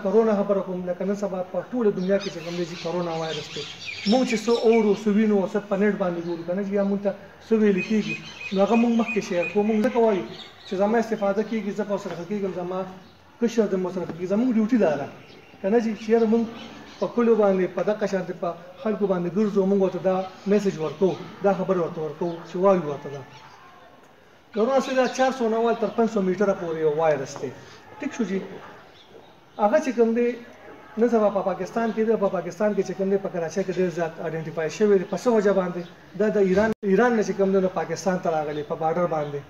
کرونا خبره کوم لکه نن سبا په ټوله دنیا کې چې کوم دی چې کرونا وایرس دی مونږ چې څه اورو څه وینو څه په نېټ باندې ګورو که نه چې بیا مونږ ته څه ویل کېږي نو هغه مونږ مخکې شیر کوو مونږ ځکه وایو چې زما استفاده کېږي زه په ورسره ښه کېږم زما کشر د ورسره ښه کېږي زمونږ ډیوټي دا ده که نه چې چېرې مونږ په کلیو باندې په دغه شانتې په خلکو باندې ګرځو مونږ ورته دا میسج ورکوو دا خبره ورته ورکوو چې وایو ورته دا کرونا چې دا 490 تر 500 میټره پورې یو وایرس دی ټیک شو جی هغه چې کوم دی نن سبا په پاکستان کې دی په پاکستان کې چې کوم دی په کراچۍ کې ډېر زیات آیډنټیفای شوی دی په څه وجه باندې دا د ایران نه چې کوم دی نو پاکستان ته راغلی په بارډر باندې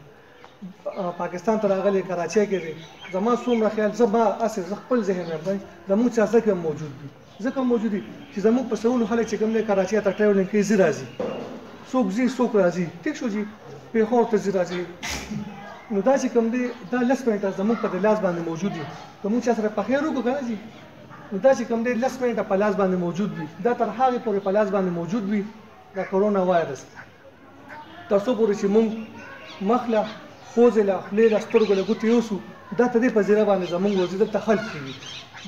پاکستان ته راغلی کراچۍ کې دی زما څومره خیال زما هسې زه خپل ذهن مې دی زموږ سیاست کې موجود دي ځکه موجود دي چې زموږ په سوالو خلک چې کوم دی کراچۍ ته ټریولینګ کوي ځي راځي څوک ځي څوک راځي ټیک شو جي پیښور ته ځي راځي نو دا چې کوم دی دا 10 منټه زموږ په لاس باندې موجود دي که موږ چا سره په خیر وکړو که نه ځي نو دا چې کوم دی 10 منټه په لاس باندې موجود وي دا تر هغې پورې په لاس باندې موجود وي دا کرونا وایرس تر څو پورې چې موږ مخ له خوځې له خولې له سترګو له ګوتې یوسو دا ته دې په زیره باندې زموږ ورځي دلته خلق کېږي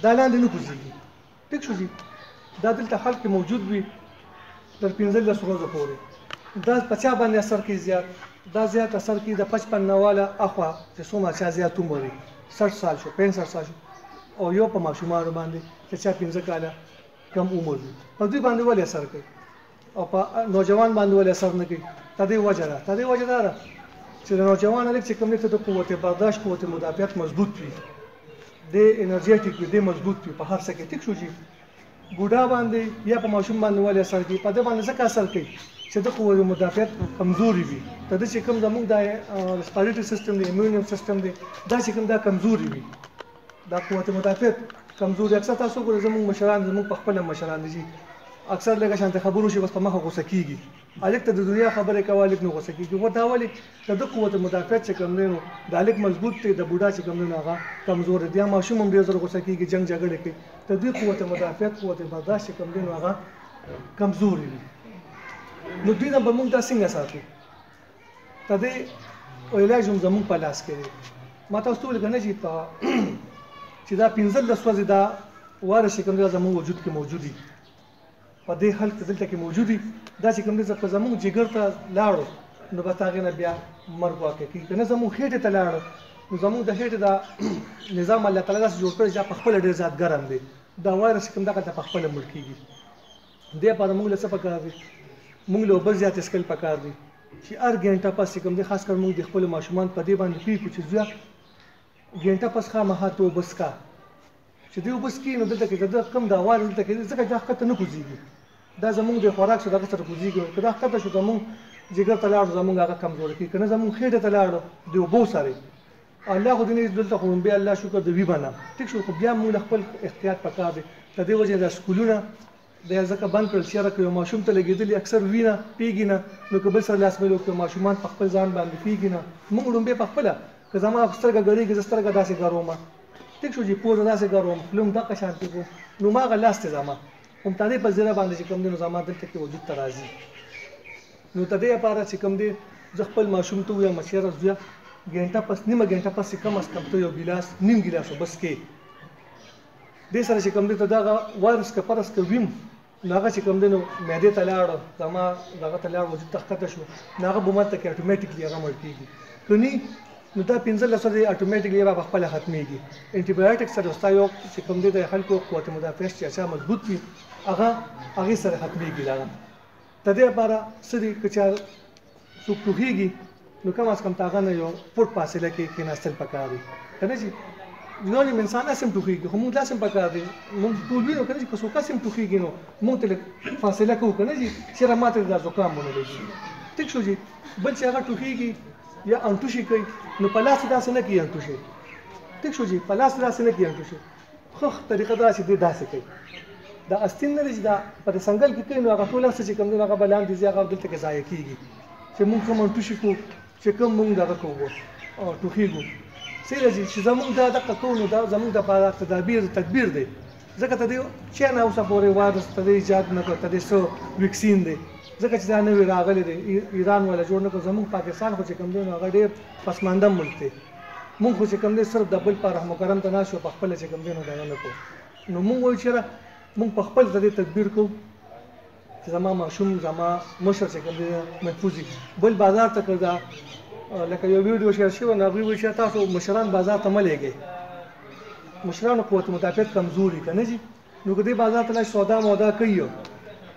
دا لاندې نه کوزېږي ټیک شو جي دا دلته خلق کې موجود وي تر 15 ورځو پورې دا په چا باندې اثر کوي زیات دا زیات اثر کوي د 55 والا اخوا چې څومره چا زیات عمر وي 60 سال شو 65 سال شو او یو په ماشومانو باندې چې چا 15 کاله کم عمر وي په دوی باندې ولې اثر کوي او په نوجوان باندې ولې اثر نه کوي تدې وجه ده چې د نوجوان هلک چې کوم دی ته د قوت برداشت قوت مدافعت مضبوط وي د انرژیټیک وي د مضبوط وي په هر څه کې ټیک شو جي بوډا باندې یا په ماشوم باندې ولې اثر کوي په دې باندې ځکه اثر کوي چې د قوت مدافعت کمزوري وي ته د چې کوم زموږ د ریسپیریټري سیستم دی ایمیون سیستم دی دا چې کوم دا کمزوري وي دا قوت مدافعت کمزوري اکثر تاسو ګورئ زموږ مشران زموږ په خپل مشران دي اکثر لږه شانته خبرو شي بس په مخه غوسه کېږي هلک ته د دنیا خبرې کوه هلک نه غوسه کېږي ورته ولې د قوت مدافعت چې کوم دی نو د هلک مضبوط دی د بوډا چې کوم دی نو هغه کمزور دی یا ماشوم هم ډېر زر غوسه کېږي جنګ جګړې کوي د دوی قوت مدافعت قوت برداشت چې کوم دی نو هغه کمزوري وي نو دوی نه به موږ دا څنګه ساتو د دې علاج هم زموږ په لاس کې دی ما تاسو ته ویل که نه چې دا 15 ورځې دا وایرس چې کوم دی زموږ وجود کې موجود دي په دې حالت دلته کې موجود دي دا چې کوم دی په زموږ جګر ته لاړو نو بس هغې نه بیا مرګ واقع کېږي که نه زموږ خېټې ته لاړو نو زموږ د خېټې دا نظام الله تعالی داسې جوړ کړی چې په خپله ډېر زیات ګرم دی دا وایرس چې کوم دغلته په خپله مړ کېږي دې لپاره موږ له څه پکار دي موږ له اوبه زیات څښل پکار دي چې هر ګنټه پس چې کوم دی خاص کر موږ د خپلو ماشومان په دې باندې پوهېږو چې زیات ګنټه پس خامخا ته اوبه څښه چې دوی اوبه څښي نو دلته کې د کوم دا وایرس دلته کې ځکه دا ښکته نه کوزېږي دا زموږ د خوراک سره دغه سره کوزېږي که دا ښکته شو زموږ جګر ته لاړو زموږ هغه کمزوری کوي که نه زموږ خېټې ته لاړو د اوبو سره الله خو دې نه دلته خو بیا الله شکر د وي بنه ټیک شو خو بیا موږ له خپل احتیاط پکار دی د دې وجې دا سکولونه دا ځکه بند کړل چېرې که یو ماشوم ته لګېدلي اکثر وینه پیږي نه نو که بل سره لاس میل وکړو ماشومان په خپل ځان باندې پیږي نه موږ لومبې په خپله که زما سترګه ګرېږي زه سترګه داسې ګرومه ټیک شو چې پوزه داسې ګروم خوله هم دغه شانتې کوم نو ما هغه لاس دی زما هم ته دې په زیره باندې چې کوم دی نو زما دلته کې وجود ته راځي نو ته دې لپاره چې کوم دی زه خپل ماشوم ته ووایم چېرې زویه ګنټه پس نیمه ګنټه پس کم از کم ته یو ګیلاس نیم ګیلاس بس کې دې سره چې کوم دی ته دغه وایرس که فرض که ویم نو هغه چې کوم دی نو معدې ته لاړو زما دغه ته لاړ وجود ته ښکته شو نو هغه بومت ته کې اټومیټیکلي هغه مړ کېږي که نه نو دا 15 ورځې اټومیټیکلي به په خپله ختمېږي انټي بایوټیک سره ستا یو چې کوم دی د خلکو قوت مدافعت چې اچھا مضبوط وي هغې سره ختمېږي دغه د دې لپاره څه دي که چا څوک ټوخېږي نو کم از کم د هغه نه یو فوټ فاصله کې کېناستل پکار دي که نه چې یو نیم انسان هسې هم ټوخېږي خو مونږ داسې هم پکار دی مونږ ټول وینو که نه چې که څوک هسې هم ټوخېږي نو مونږ ته لږ فاصله کوو که نه چې چېرې ما ته دا زکام ونه لګي ټیک شو جي بل چې هغه ټوخېږي یا انټوشي کوي نو په لاس داسې نه کوي انټوشي ټیک شو جي په لاس داسې نه کوي انټوشي ښه طریقه دا چې دی داسې کوي دا استین نه دی چې دا په څنګل کې کوي نو هغه ټول څه چې کوم دی هغه به لاندې ځي هغه دلته کې ضایع کېږي چې مونږ کوم انټوشي کوو چې کوم مونږ دغه کوو ټوخېږو څه راځي چې زموږ دا دغه کوو نو دا زموږ دپاره تدبیر دی ځکه ته دې چا نه اوسه پورې وایرس ته دې ایجاد نه کړ ته دې څه ویکسین دی ځکه چې دا نوی راغلی دی ایران والا جوړ نه کړ زموږ پاکستان خو چې کوم دی نو هغه ډېر پسمانده ملک دی مونږ خو چې کوم دی صرف د بل په رحم و کرم ته ناست یو، په خپله چې کوم دی نو دغه نه کوو. نو مونږ وایو چې مونږ په خپل د دې تدبیر کوو چې زما ماشوم زما مشر چې کوم دی محفوظ وي. بل بازار ته که دا لکه یو ویډیو شیر شوی نو هغوی وایي چې تاسو مشران بازار ته مه لېږئ، مشرانو قوت مدافعت کمزوري که نه ځي، نو که دې بازار ته لاړ سودا مودا کوي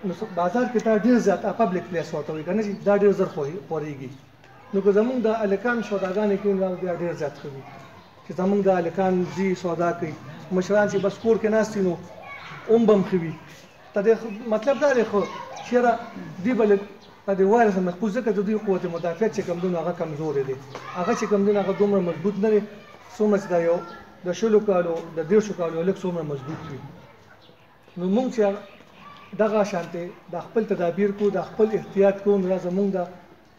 نو بازار کې دا ډېر زیات پبلک پلیس ورته وایي که نه ځي، دا ډېر زر خورېږي. نو که زمونږ د هلکان سوداګانې کوي نو بیا ډېر زیات ښه وي چې زمونږ د هلکان ځي سودا کوي. مشران چې بس کور کې ناست وي نو هم به هم ښه وي. ته دې مطلب دا دی خو چېرې دوی به د دې وایرس محفوظ ځکه د دوی قوت مدافعت چې کوم دی نو هغه کمزوری دی، هغه چې کوم دی نو هغه دومره مضبوط نه دی څومره چې دا یو د 20 کالو د 30 کالو لږ څومره مضبوط وي. نو مونږ چې دغه شانتې د خپل تدابیر کو، د خپل احتیاط کو، نو دا زمونږ د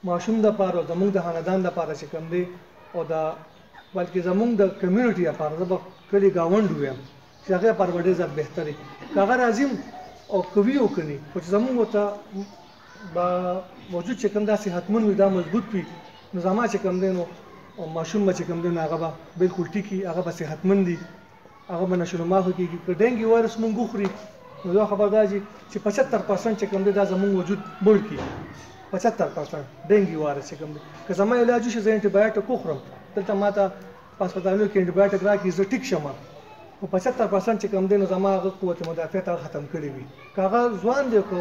ماشوم دپاره او زمونږ د خاندان دپاره چې کوم دی او د بلکې زمونږ د کمیونټي لپاره زه به کلي ګاونډ ویم چې هغې لپاره به ډېر زیات بهتر وي که هغه راځي او کوي او که نه، خو چې زمونږ ورته به موجود چې کوم دا صحتمند وي، دا مضبوط وي، نو زما چې کوم دی نو ماشوم به چې کوم دی نو هغه به بلکل ټیک وي، هغه به صحتمند وي، هغه به نشونما ښه کېږي. که ډینګي وایرس مونږ وخوري نو دا خبر دا چې 75% چې کوم دی دا زمونږ وجود مړ کړي، 75% ډینګي وایرس چې کوم دی. که زما علاج وشي زه انټي بایوټیک وخورم، دلته ما ته په هسپتالونو کې انټي بایوټیک راکړي زه ټیک شم، خو 75% چې کوم دی نو زما هغه قوت مدافعت هغه ختم کړی وي. که هغه ځوان دی که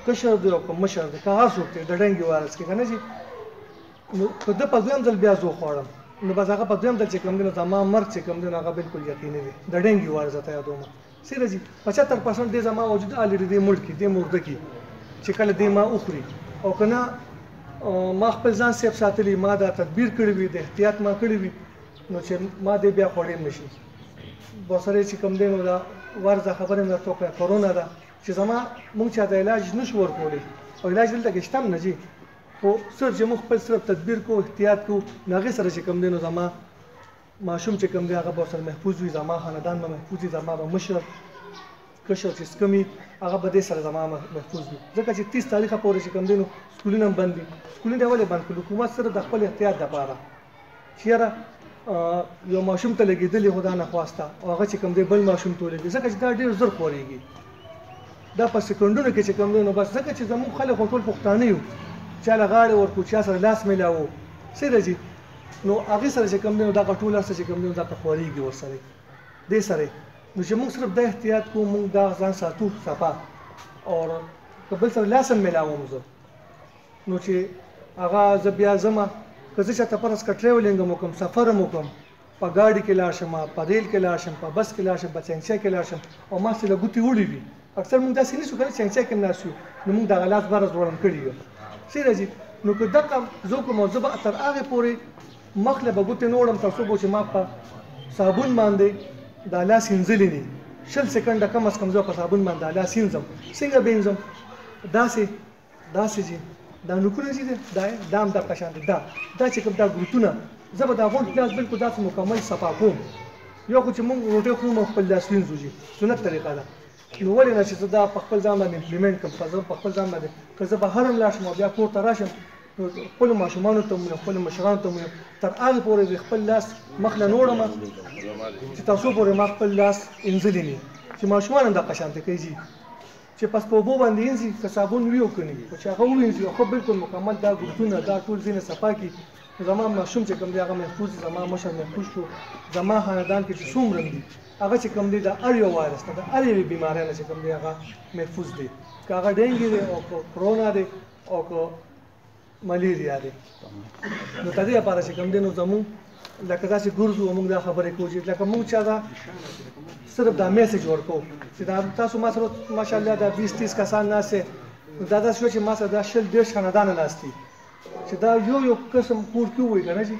کشر دی او که مشر دی، که هر څوک دی د ډینګي وایرس کې که نه ځي، نو که ده په دویم ځل بیا زه وخوړم نو بس هغه په دویم ځل چې کوم دی نو زما مرګ چې کوم دی نو هغه بلکل یقیني دی. د ډینګي وایرس ته یادوم سیده ځي 75% دی زما وجود الریډي دی مړ کړي، دی مرده کړي چې کله دی ما وخوري، او که نه ما خپل ځان سیف ساتلی، ما دا تدبیر کړی وي، د احتیاط ما کړی وي، نو چې ما دی بیا خوړی نه شي. ورسره چې کوم دی نو دا ورځه خبره مې درته وکړه کرونا ده چې زما مونږ چا د علاج نشو ورکولی او علاج دلته کې شته هم نه ځي، خو صرف چې مونږ خپل صرف تدبیر کوو، احتیاط کوو، نو هغې سره چې کوم دی نو زما ماشوم چې کوم دی هغه به ورسره محفوظ وي، زما خاندان به محفوظ وي، زما به مشر کشر چې څه کوي هغه به دې سره زما محفوظ وي. ځکه چې 30 تاریخه پورې چې کوم دی نو سکولونه هم بند دي. سکولونه ولې بند کړي؟ حکومت صرف د خپل احتیاط دپاره چې یاره یو ماشوم ته لګېدلې خو دا نخواسته او هغه چې کوم دی بل ماشوم ته ولګي، ځکه چې دا ډېر زر خورېږي، دا په سکندونو کې چې کوم دی نو بس ځکه چې زموږ خلک خو ټول پښتانه یو، چا له غاړې ورکړو، چا سره لاس میلاوو، سیده ځي، نو هغې سره چې کوم دی نو دغه ټول هر څه چې کوم دی نو دغه خورېږي ورسره دې سره. نو چې موږ صرف دا احتیاط کوو، موږ دا ځان ساتو صفا، او که بل سره لاس هم میلاوم زه نو چې هغه زه بیا ځمه که زه چاته فرض که ټریولینګ هم وکړم، سفر هم وکړم، په ګاډي کې لاړ شم، په ریل کې لاړ شم، په بس کې لاړ شم، په چینچا کې لاړ شم، او ما سره ګوتې وړې وي، اکثر موږ داسې نیسو که نه چینچا کې هم ناست یو نو موږ دغه لاس بره ځوړن کړي یو، سیده ځي. نو که دغه زه وکړم او زه به تر هغې پورې مخ له به ګوتې نه وړم تر څو به چې ما په صابون باندې دا لاس وینځلي نه 20 سکنډه کم از کم زه په صابون باندې دا لاس وینځم. څنګه به وینځم؟ داسې ځي دا نوکونه چې دی دا هم دغه شان دی، دا چې کوم دا ګروتونه زه به دا غونډ لاس بلکل داسې مکمل صفا کوم. یو خو چې مونږ روټۍ خورو او خپل لاس وینځو جي سنت طریقه ده، نو ولې نه چې زه دا په خپل ځان باندې امپلیمنټ کړم، که زه په خپل ځان باندې که زه بهر هم لاړ شم او بیا کور ته راشم نو خپلو ماشومانو ته مو خپلو مشرانو ته مو تر هغې پورې د خپل لاس مخ له نه وړم چې تر څو پورې ما خپل لاس وینځلی نه، چې ماشومان هم دغه شانتې کوي جي چې پس په اوبو باندې وینځي که صابون وي او که نه وي، خو چې هغه ووینځي او ښه بلکل مکمل دا ګروتونه دا ټول ځینې صفا کړي، زما ماشوم چې کوم دی هغه محفوظ دي، زما مشر محفوظ شو، زما خاندان کې چې څومره دي هغه چې کوم دی د هر یو وایرس نه د هر یوې بیمارۍ نه چې کوم دی هغه محفوظ دی، که هغه ډینګي دی او که کرونا دی او که ملیریا دی. نو د دې لپاره چې کوم دی نو زمونږ لکه داسې ګرځو او موږ دا خبرې کوو چې لکه موږ چا دا صرف دا میسج ورکوو چې دا تاسو ما سره ماشاءالله دا 20-30 کسان ناست دی، نو دا داسې شوه چې ما سره دا 100-150 خاندانه ناست دي چې دا یو قسم کور کې ووایي که نه جي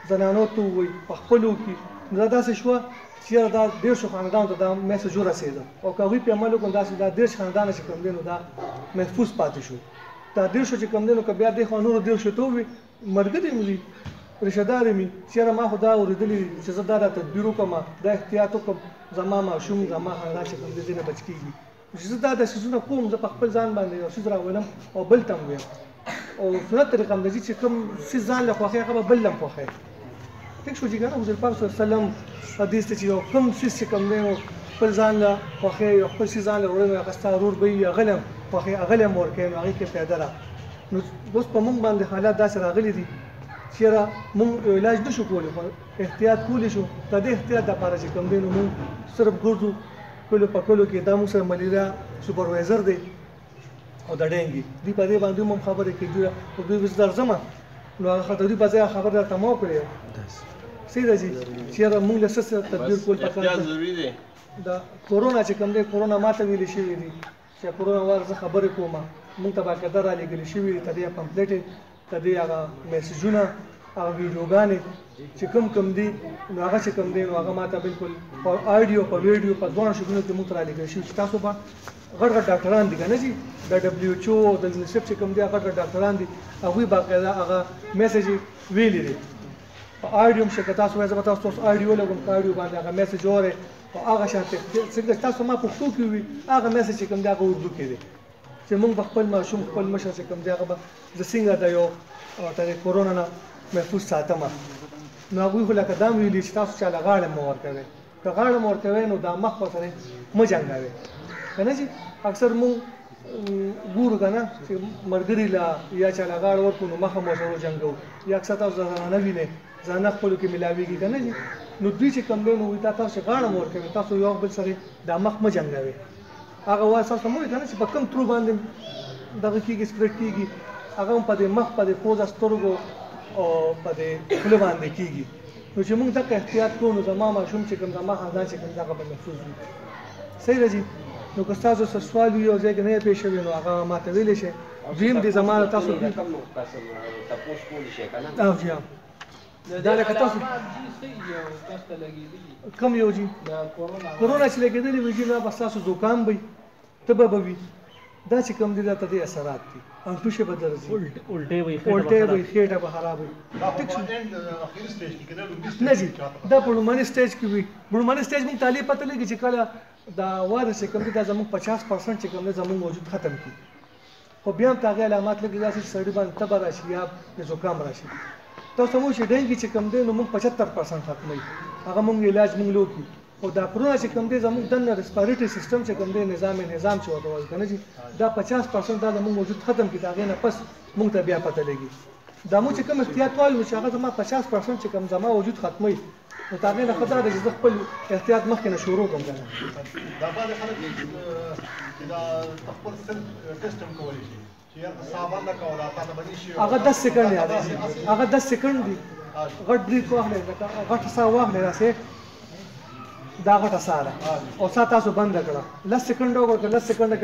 زنانو ته ووایي په خپلو کې، نو دا داسې شوه چې یاره دا 150 خاندانو ته دا میسج ورسېده او که هغوی پې عمل وکړو داسې دا 10 خاندانه چې کوم دی نو دا محفوظ پاتې شو. دا 150 چې کوم دی نو که بیا دې خوا نورو 150 ته ووایي ملګري مې دي رشته دارې مې چې یاره ما خو دا اورېدلي چې زه دا تدبیر وکړم، دا احتیاط وکړم، زما ماشوم زما خاندان چې کوم دی ځینې بچ کېږي، چې زه دا څیزونه کوم، زه په خپل ځان باندې یو څیز راولم او بل ته هم ویم، او سنت طریقه هم ده چې کوم څیز ځان له خوښوي هغه به بل هم خوښوي. ټیک شو چې کنه حضور پاک صلی الله علیه وسلم حدیث ته چې یو کوم څیز چې کوم دی نو خپل ځان له خوښۍ یو خپل شي ځان له وړي نو هغه ستا ورور به وي هغه له خوښۍ هغه له هم ورکوي نو هغې کې فایده ده نو اوس په موږ باندې حالات داسې راغلي دي چې یاره موږ علاج نه شو کولی خو احتیاط کولی شو د دې احتیاط دپاره چې کوم دی نو موږ صرف ګرځو کلو په کلو کې دا موږ سره ملیریا سوپروایزر دی او د ډینګي دوی په دې باندې هم خبرې کوي او دوی اوس درځمه نو هغه دوی په ځای خبر درته ما وکړې صحیح ده چې یاره موږ له څه تدبیر کول پکار ضروري دی د کورونا چې کوم دی کورونا ماته ویلې شوي دي چې کورونا وایرس زه خبرې کوم موږ ته باقاعده رالېږلي شوي دي ته دې پمفلیټ ته دې هغه میسیجونه هغه ویډیوګانې چې کوم دي نو هغه چې کوم دی نو هغه ماته بالکل په آډیو په ویډیو په دواړو شکلونو کې موږ ته رالېږلي شوي چې تاسو به غټ ډاکټران دي که نه جي د WHO د یونیسف چې کوم دي غټ ډاکټران دي هغوی باقاعده هغه میسیج ویلي دي په آډیو هم شکه تاسو وایي زه به تاسو آډیو لګوم په آډیو باندې هغه میسیج اورئ او هغه شانتې څنګه تاسو ما پښتو کې وي هغه میسیج چې کوم دی هغه اردو کې دی چې موږ به خپل ماشوم خپل مشر چې کوم دی هغه به زه څنګه د یو د کورونا نه محفوظ ساتم نو هغوی خو لکه دا هم ویلي چې تاسو چاله غاړه مه ورکوئ که غاړه مه ورکوئ نو دا مخ ورسره مه جنګوئ که نه چې اکثر موږ ګورو که نه چې ملګري له یا چاله غاړه ورکړو نو مخ هم ورسره وجنګوو یا اکثر تاسو زنانه وینئ زنانه خپلو کې ملاویږي که نه جي نو دوی چې کوم دی نو وایي تاسو غاړه مه ورکوئ تاسو یو بل سره دا مخ مه جنګوئ هغه وایي تاسو مه وایي که نه چې په کوم ترو باندې دغه کېږي سپریډ کېږي هغه هم په دې مخ په دې پوزه سترګو او په دې خوله باندې کېږي نو چې موږ دغه احتیاط کوو نو زما ماشوم چې کوم زما خاندان چې کوم دغه به محفوظ وي صحیح ده جي نو که ستاسو څه سوال وي او ځای کې نه یې پېښ شوي نو هغه ماته ویلی شئ دویم دې زما تاسو تپوس کولی شي که نه او جي دا لکه تاسو کم یو جي کورونا چې لګېدلي وي جي نه به ستاسو زکام وي تبه به وي دا چې کوم دي دا ته دې اثرات دي انټوشه به درځي الټې وي خېټه به خراب وي نه جي دا په لومړني سټیج کې وي لومړني سټیج موږ تعالی پته لګي چې کله دا وایرس چې کوم دي دا زموږ 50% چې کوم دی زموږ وجود ختم کړي خو بیا هم هغې علامات لږ داسې چې سړي باندې تبه راشي یا زکام راشي تاسو موږ چې ډینګي چې کوم دی نو موږ 75% ختموي هغه موږ علاج موږ لوکو او دا کرونا چې کوم دی زموږ دننه ریسپیریټري سیستم چې کوم دی نظام چې ورته وایي که نه جي دا 50% دا زموږ وجود ختم کړي د هغې نه پس موږ ته بیا پته لګي دا موږ چې کوم احتیاط وایو چې هغه زما 50% چې کوم زما وجود ختموي نو د هغې نه ښه دا ده چې زه خپل احتیاط مخکې نه شروع کړم که نه دا بعضې خلک چې دا خپل سلف ټیسټ هم کولی شي چې یاره ساه بنده کړه او دا تا ته به نیشي هغه 10 سکنډ یادېږي هغه 10 سکنډ دي غټ بریک واخلئ لکه غټه ساه واخلئ داسې دا غټه ساه ده او ساه تاسو بنده کړه 10 سکنډ وکړه 10 سکنډه